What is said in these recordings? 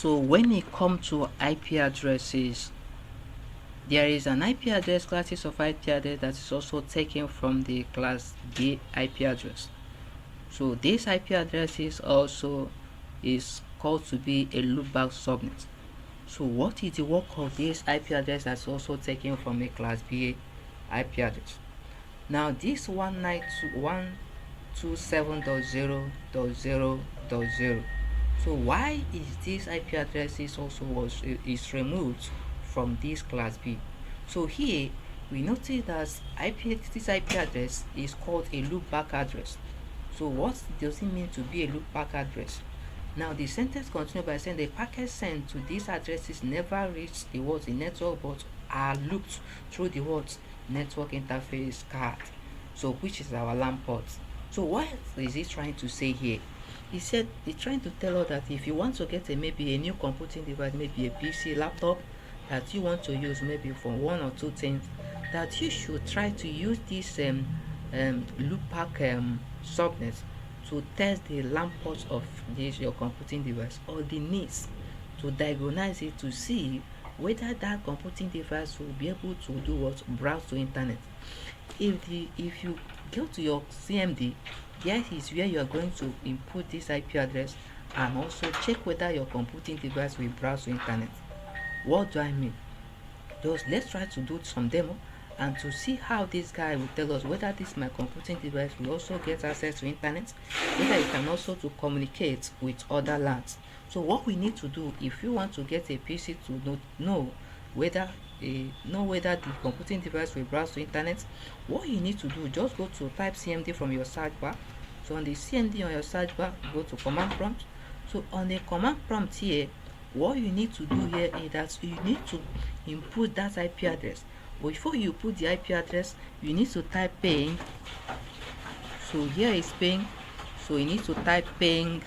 So when it comes to IP addresses, there is an IP address, classes of IP address, that is also taken from the class B IP address. So this IP address is called to be a loopback subnet. So what is the work of this IP address that's also taken from a class B IP address? Now this 192.127.0.0.0. So why is this IP address is removed from this class B? So here we notice that this IP address is called a loopback address. So what does it mean to be a loopback address? Now the sentence continues by saying the packets sent to these addresses never reach the network, but are looped through the network interface card, so which is our LAN port. So what is he trying to say here? He said he's trying to tell us that if you want to get maybe a new computing device, maybe a PC, laptop that you want to use maybe for one or two things, that you should try to use this loopback subnet to test the LAN port of your computing device, or the needs to diagnose it to see whether that computing device will be able to do what? Browse to internet. If you go to your CMD, there is where you are going to input this IP address and also check whether your computing device will browse to internet. What do I mean? Just let's try to do some demo and to see how this guy will tell us whether this my computing device will also get access to internet, whether it can also to communicate with other LANs. So what we need to do, if you want to get a PC to know whether the computing device will browse to internet, what you need to do, just go to type CMD from your search bar. So on the CMD on your search bar, go to command prompt. So on the command prompt here, what you need to do here is that you need to input that IP address. But before you put the IP address, you need to type ping. So here is ping. So you need to type ping.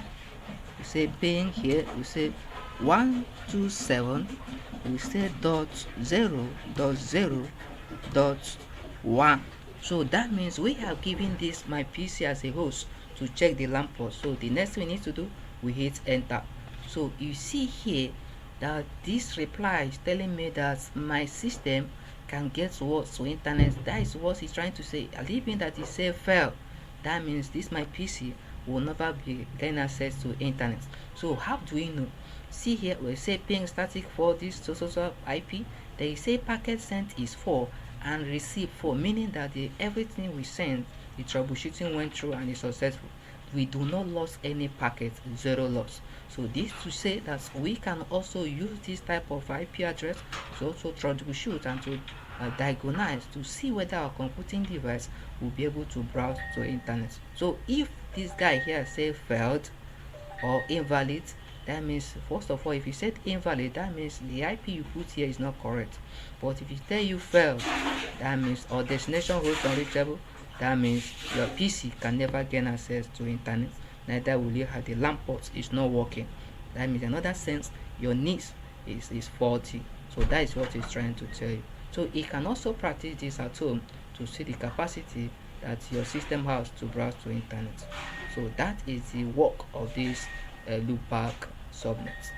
You say ping here. You say 127. You say .0.0.1. So that means we have given this my PC as a host to check the LAN port. So the next thing we need to do, we hit enter. So you see here that this reply is telling me that my system can get to internet. That is what he's trying to say. Leaving that he say fail, that means this my PC will never be gain access to internet. So how do we know? See here, we say ping static for this social IP. They say packet sent is 4 and received 4, meaning that everything we send, the troubleshooting went through and is successful. We do not lose any packet, 0 loss. So this to say that we can also use this type of IP address to also troubleshoot and to diagnose to see whether our computing device will be able to browse to internet. So if this guy here say failed or invalid, that means first of all, if you said invalid, that means the IP you put here is not correct. But if you tell you failed, that means or destination host unreachable, that means your PC can never gain access to internet, neither will you have the LAN port is not working. That means in another sense your needs is faulty. So that is what he's trying to tell you. So you can also practice this at home to see the capacity that your system has to browse to internet. So that is the work of this loopback subnet.